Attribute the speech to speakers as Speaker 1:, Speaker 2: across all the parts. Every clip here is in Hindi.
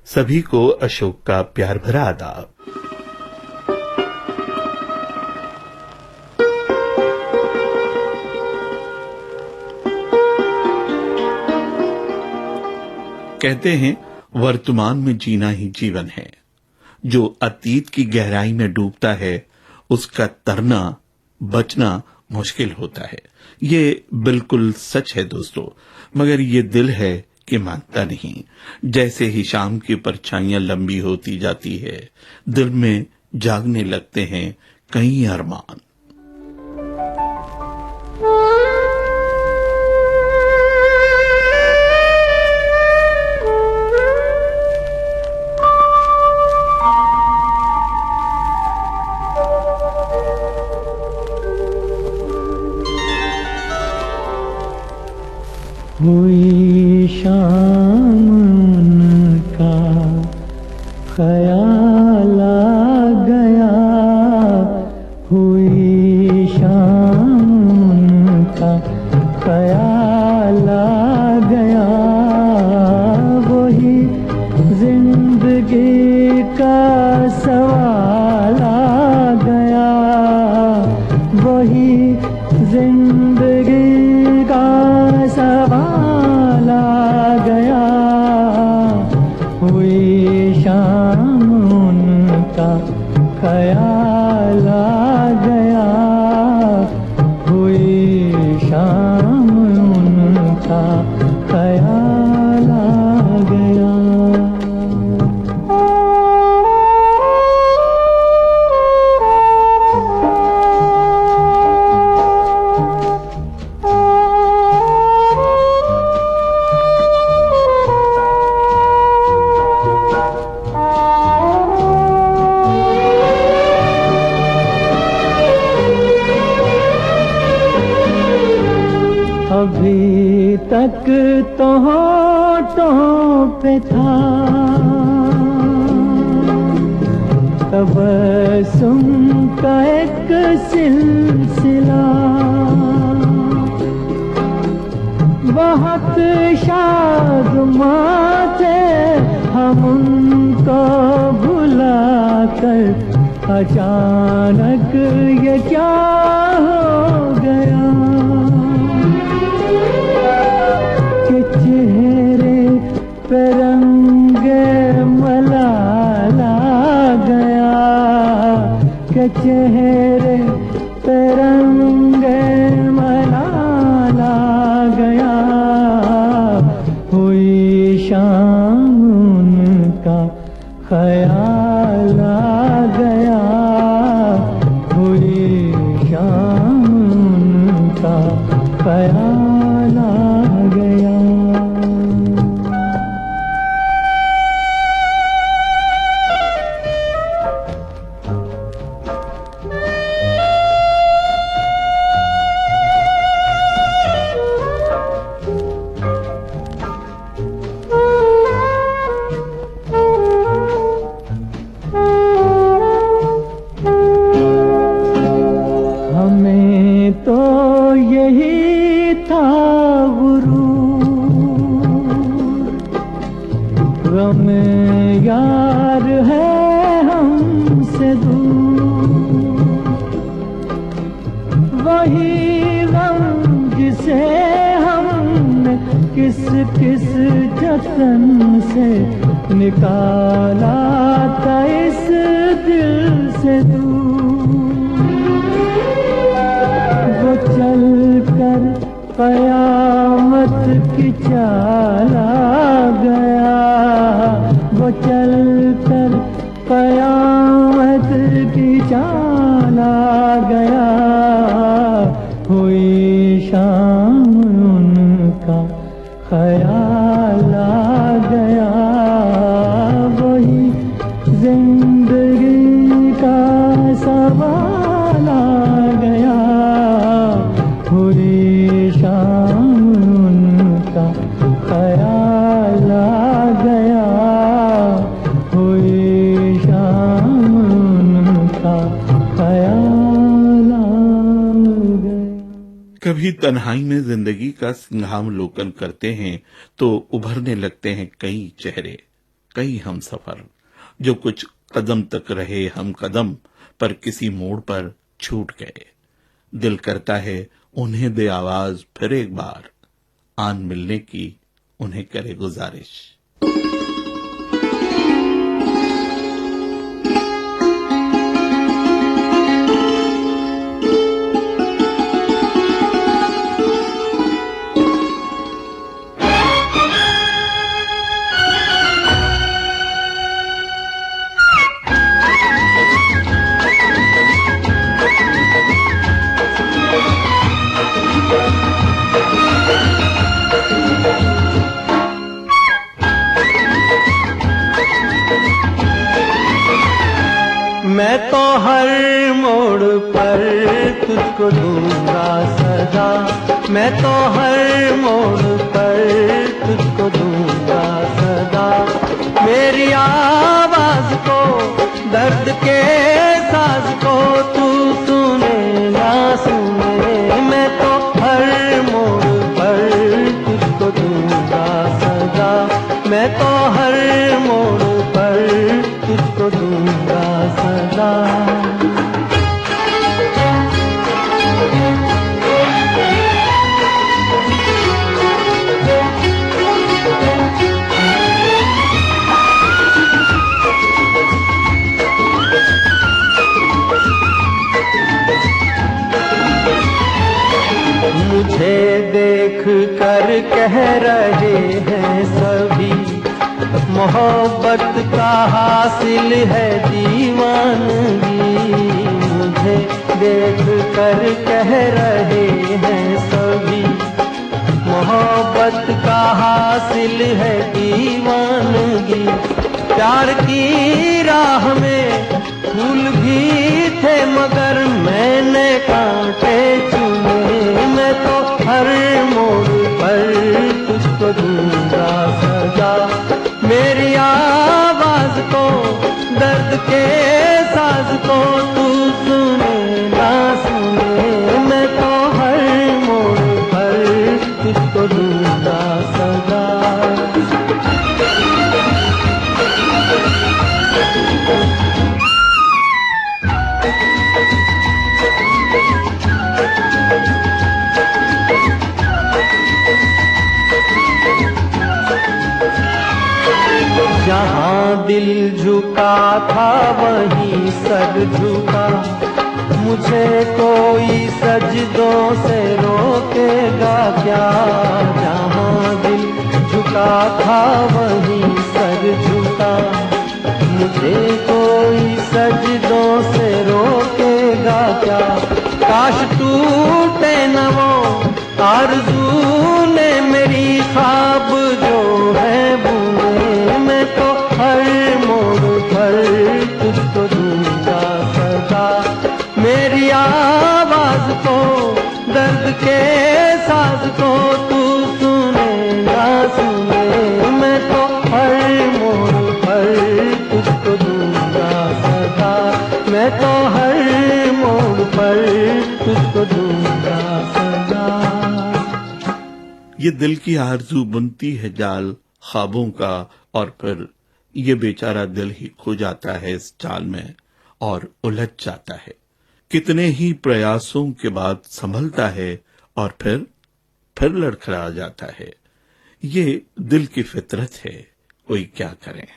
Speaker 1: सभी को अशोक का प्यार भरा आदाब। कहते हैं वर्तमान में जीना ही जीवन है। जो अतीत की गहराई में डूबता है उसका तरना बचना मुश्किल होता है। ये बिल्कुल सच है दोस्तों, मगर ये दिल है कि मानता नहीं। जैसे ही शाम की परछाइयां लंबी होती जाती है, दिल में जागने लगते हैं कई अरमान।
Speaker 2: हुई शाम का ख्याल आ गया, हुई शाम का ख्याल आ गया, वही जिंदगी का सवाल आ गया, वही जिंदगी का सवाल आ गया, हुई शाम उनका ख्याल आ गया, हुई शाम उनका ख्याल आ गया। अभी तक तो होठों पे था तबस्सुम का एक सिलसिला, बहुत शादमां थे हम उनको भुला कर, अचानक ये क्या हो गया कि चेहरे पे रंगे मलाल आ गया, कि चेहरे पे रंगे मलाल आ गया, हुई शाम उनका ख्याल आ गया, हुई शाम उनका ख्याल आ गया। हमें तो यही था गुरूर, गम यार है हमसे दूर, वही गम जिसे हमने किस किस जतन से निकाला था इस दिल से दूर, वो चल कर कयामत की चाल आ गया, वो चल कर कयामत की चाल आ गया, हुई शाम उनका ख्याल आ गया, वही जिंदगी का सवाल आ गया, हुई शाम उनका ख्याल आ गया, हुई शाम उनका ख्याल आ गया।
Speaker 1: कभी तन्हाई में जिंदगी का सिंहावलोकन करते हैं तो उभरने लगते हैं कई चेहरे। कई हम सफर जो कुछ कदम तक रहे हम कदम, पर किसी मोड़ पर छूट गए। दिल करता है उन्हें दे आवाज फिर एक बार, आन मिलने की उन्हें करे गुजारिश।
Speaker 2: मैं तो हर मोड़ पर तुझको दूंगा सदा, मैं तो हर मोड़ पर तुझको दूंगा सदा। मेरी आवाज को, दर्द के साज को तू सुने ना सुने, मैं तो हर मोड़ पर तुझको दूंगा सदा, मैं तो हर मोड़ पर तुझको दूंगा सदा। मुझे देख कर कह रहे हैं सभी, मोहब्बत का हासिल है दीवानगी। मुझे देख कर कह रहे हैं सभी, मोहब्बत का हासिल है दीवानगी। प्यार की राह में फूल भी थे मगर मैंने कांटे चुने, मैं तो हर मोड़ पर तुझको दूंगा सजा। मेरी आवाज को, दर्द के साज को तू सुने ना सुने, मैं तो हर मोड़ पर तुझको दूंगा सजा। जहाँ दिल झुका था वहीं सर झुका, मुझे कोई सजदों से रोकेगा क्या। जहाँ दिल झुका था वहीं सर झुका, मुझे कोई सजदों से रोकेगा क्या। काश टूटे न वो आरज़ू ने मेरी ख्वाब जो है बुने, मैं तो हर मोड़ पर तुझको दूंगा सदा। मेरी आवाज को, दर्द के साज को तू सुने ना सुने, मैं तो हर मोड़ पर तुझको दूंगा सदा। मैं तो हर मोड़ पर तुझको दूंगा सदा।
Speaker 1: ये दिल की आरज़ू बुनती है जाल ख्वाबों का, और फिर ये बेचारा दिल ही खो जाता है इस जाल में और उलझ जाता है। कितने ही प्रयासों के बाद संभलता है और फिर लड़खड़ा जाता है। ये दिल की फितरत है, कोई क्या करे।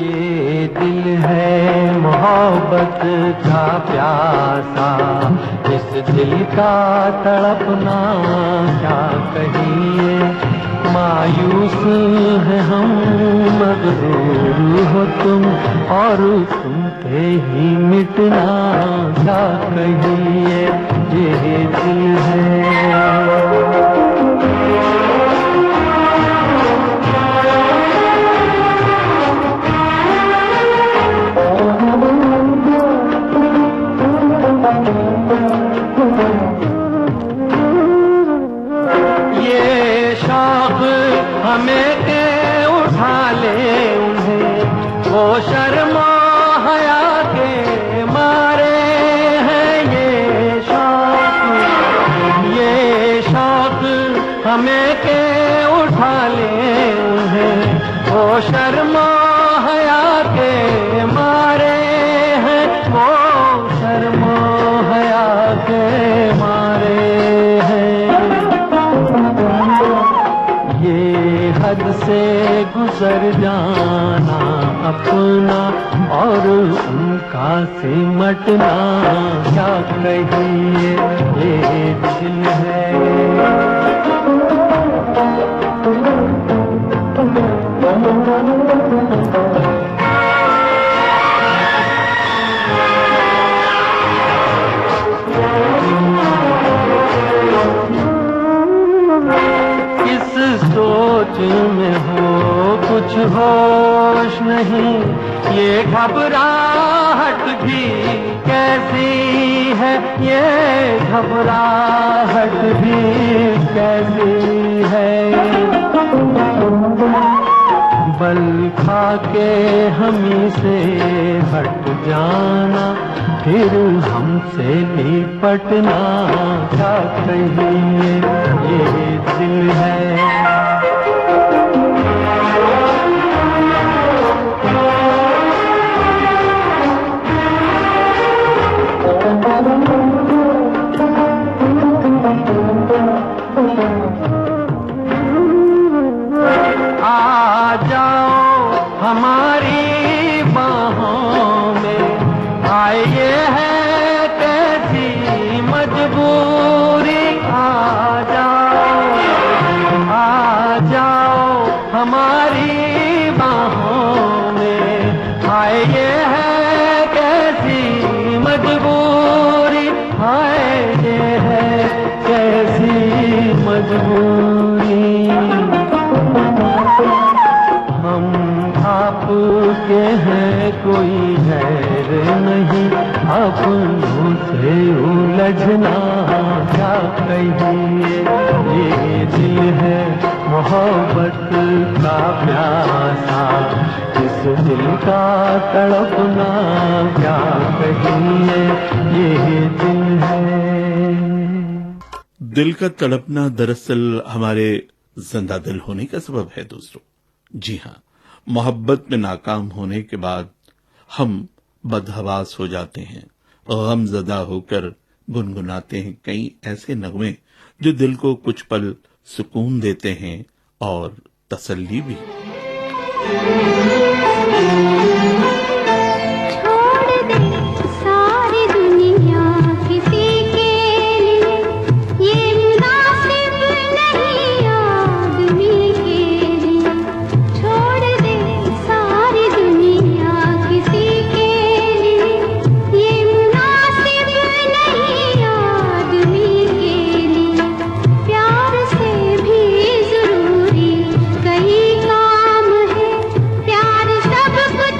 Speaker 2: ये दिल है मोहब्बत का प्यासा, इस दिल का तड़पना क्या कहिए। मायूस है हम, मगरूर हो तुम, और तुम पे ही मिटना क्या कहिए। ये दिल है हमें के उठा ले उन्हें, वो शर्मा हया के मारे हैं। ये शौक हमें के हद से गुजर जाना अपना और उनका सिमटना, क्या कहिए ये दिल है। इस सोच में हो कुछ होश नहीं, ये घबराहट भी कैसी है, ये घबराहट भी कैसी है। बल खा के हमी से हट जाना, फिर हमसे लिपटना, क्या कहिए ये दिल है। आ जाओ हमारी बाहों में, आए ये है कैसी मजबूरी। आ जाओ हमारी बाहों में, आए ये है कैसी मजबूरी, आए ये है कैसी मजबूरी। हम आपके हैं कोई गैर नहीं, अपनों से उलझना, क्या कहिए ये दिल है मोहब्बत का प्यासा, इस दिल का तड़पना, क्या कहिए ये दिल है।
Speaker 1: दिल का तड़पना दरअसल हमारे जिंदा दिल होने का सबब है दोस्तों। जी हाँ, मोहब्बत में नाकाम होने के बाद हम बदहवास हो जाते हैं, गमज़दा होकर गुनगुनाते हैं कई ऐसे नगमे जो दिल को कुछ पल सुकून देते हैं और तसल्ली भी।
Speaker 3: सब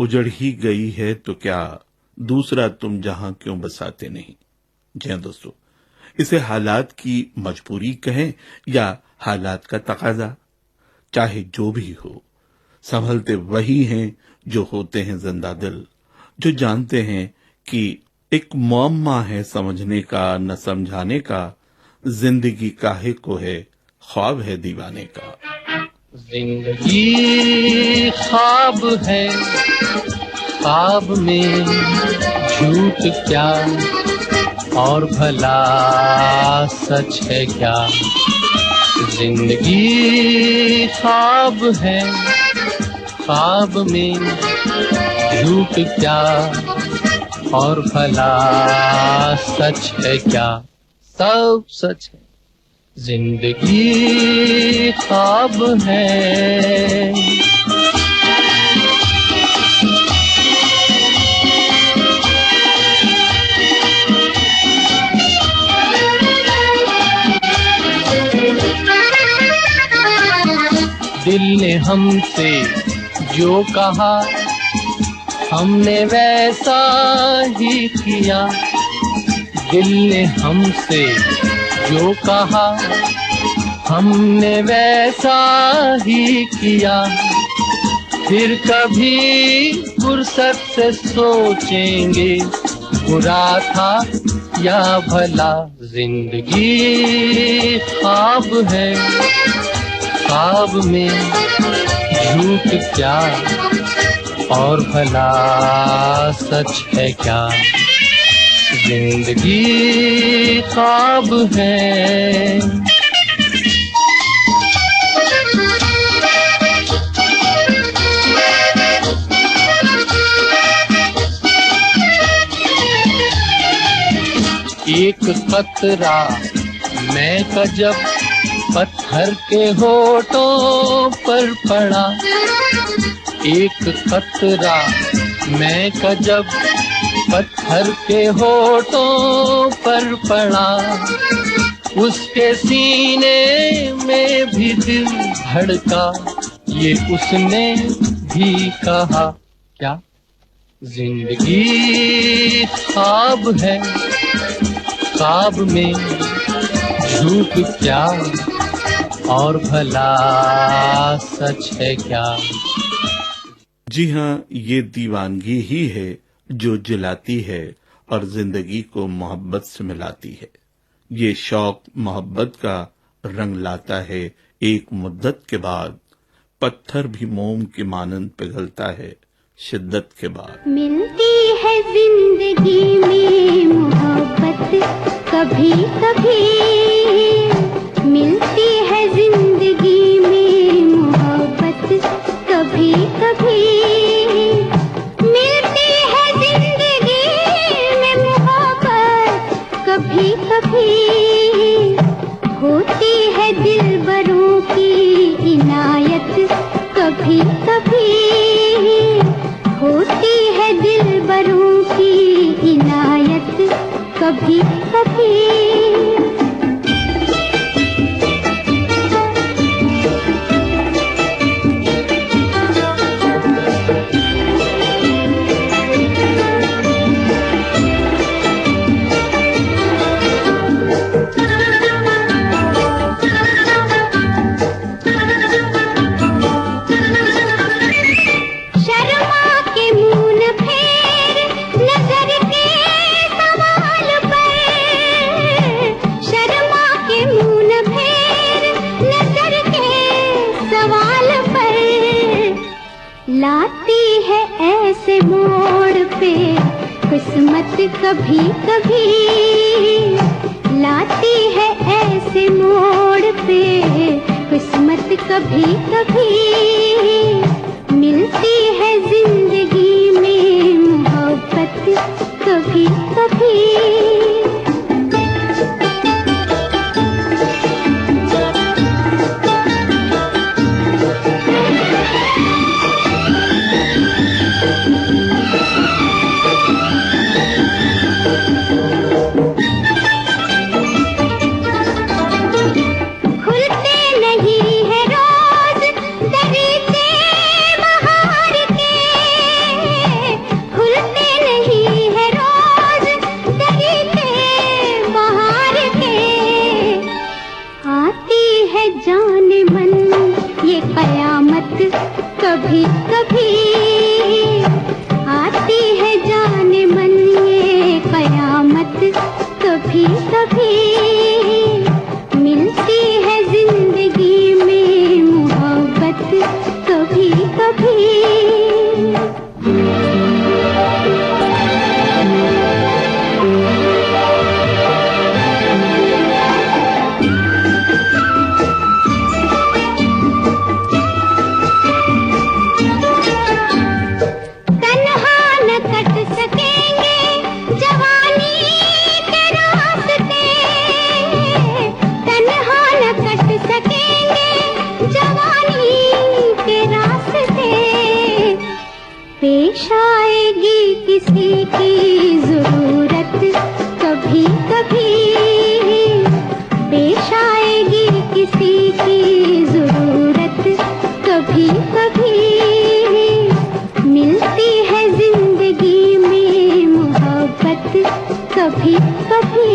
Speaker 1: उजड़ ही गई है तो क्या, दूसरा तुम जहां क्यों बसाते नहीं। जी हाँ दोस्तों, इसे हालात की मजबूरी कहें या हालात का तकाजा, चाहे जो भी हो, संभलते वही हैं जो होते हैं जिंदा दिल, जो जानते हैं कि एक मुअम्मा है समझने का न समझाने का, जिंदगी काहे को है ख्वाब है दीवाने का।
Speaker 2: जिंदगी ख्वाब है, ख्वाब में झूठ क्या और भला सच है क्या। जिंदगी ख्वाब है, ख्वाब में झूठ क्या और भला सच है क्या। सब सच है, जिंदगी ख्वाब है। दिल ने हमसे जो कहा हमने वैसा ही किया। दिल ने हमसे जो कहा हमने वैसा ही किया। फिर कभी फुर्सत से सोचेंगे बुरा था या भला। जिंदगी ख्वाब है, ख्वाब में झूठ क्या और भला सच है क्या। जिंदगी ख्वाब है। एक कतरा मैं का जब पत्थर के होठों पर पड़ा। एक कतरा मैं का जब पत्थर के होठों पर पड़ा। उसके सीने में भी दिल धड़का, ये उसने भी कहा क्या। जिंदगी ख्वाब है, ख्वाब में झूठ क्या और भला सच है क्या।
Speaker 1: जी हाँ, ये दीवानगी ही है जो जलाती है और जिंदगी को मोहब्बत से मिलाती है। ये शौक मोहब्बत का रंग लाता है एक मुद्दत के बाद। पत्थर भी मोम के मानंद पिघलता है शिद्दत के बाद।
Speaker 3: मिलती है जिंदगी में मोहब्बत कभी कभी। मिलती है जिंदगी में मोहब्बत कभी कभी। मिलती है जिंदगी में मोहब्बत कभी कभी। होती है दिलबरों की इनायत कभी कभी। होती है दिलबरों की इनायत कभी कभी। लाती है ऐसे मोड़ पे किस्मत कभी कभी। लाती है ऐसे मोड़ पे किस्मत कभी कभी। मिलती है जिंदगी में मोहब्बत कभी कभी। कभी कभी।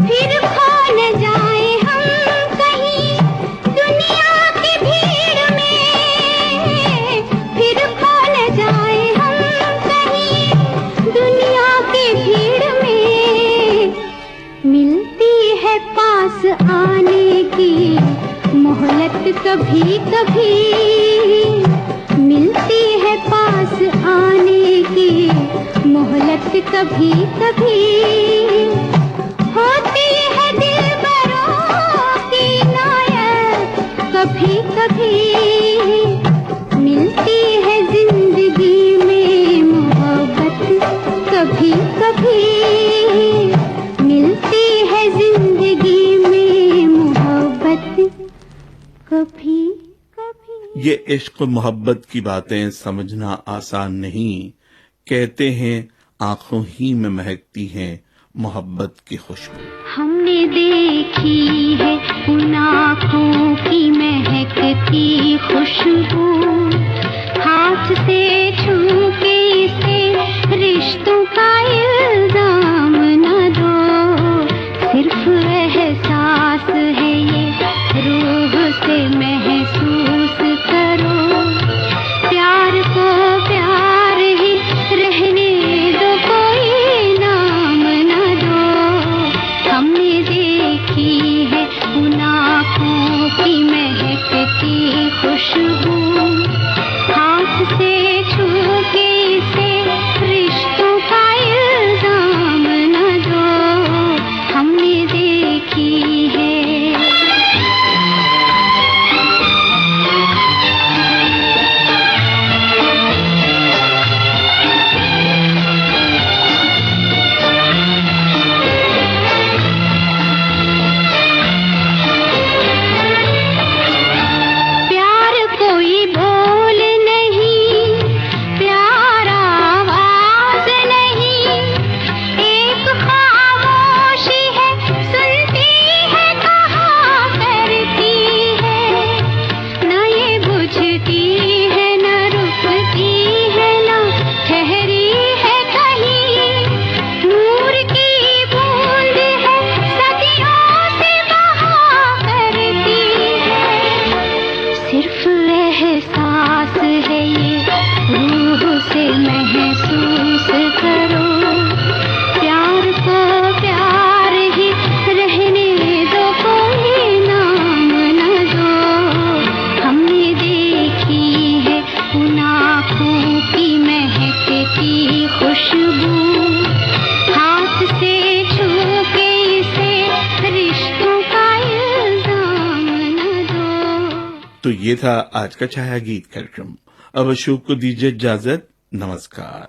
Speaker 3: फिर खो न जाए हम कहीं दुनिया की भीड़ में, फिर खो न जाए हम कहीं दुनिया की भीड़ में। मिलती है पास आने की मोहलत कभी कभी, मिलती है पास आने की मोहलत कभी कभी। होती है दिलबरों की नायत कभी कभी, मिलती है जिंदगी में मोहब्बत कभी कभी, मिलती है जिंदगी में मोहब्बत कभी कभी।
Speaker 1: ये इश्क मोहब्बत की बातें समझना आसान नहीं। कहते हैं आंखों ही में महकती हैं मोहब्बत की खुशबू।
Speaker 3: हमने देखी है उन आँखों की महकती खुशबू, हाथ से छू के इसे रिश्तों का इल्जाम न दो। सिर्फ एहसास है ये, रूह से महसूस करो। प्यार को प्यार ही रहने दो, कोई नाम न दो। हमने देखी है उन आँखों की महकती खुशबू, हाथ से छू के इसे रिश्तों का इल्जाम न दो। हमने देखी है। प्यार कोई बोल नहीं, प्यार आवाज नहीं, एक खामोशी है सुनती है कहा करती है। न ये बुझती है न रुकती है न ठहरी है कहीं। नूर की बूंद है सदियों से बहा करती है। सिर्फ एहसास है ये, रूह से महसूस करो। प्यार को प्यार ही रहने दो, कोई नाम न दो। हमने देखी है उन आँखों की महकती खुशबू, हाथ से छू के इसे रिश्तों का इल्जाम न दो।
Speaker 1: तो ये था आज का छाया गीत कार्यक्रम। अब अशोक को दीजिए इजाजत। नमस्कार।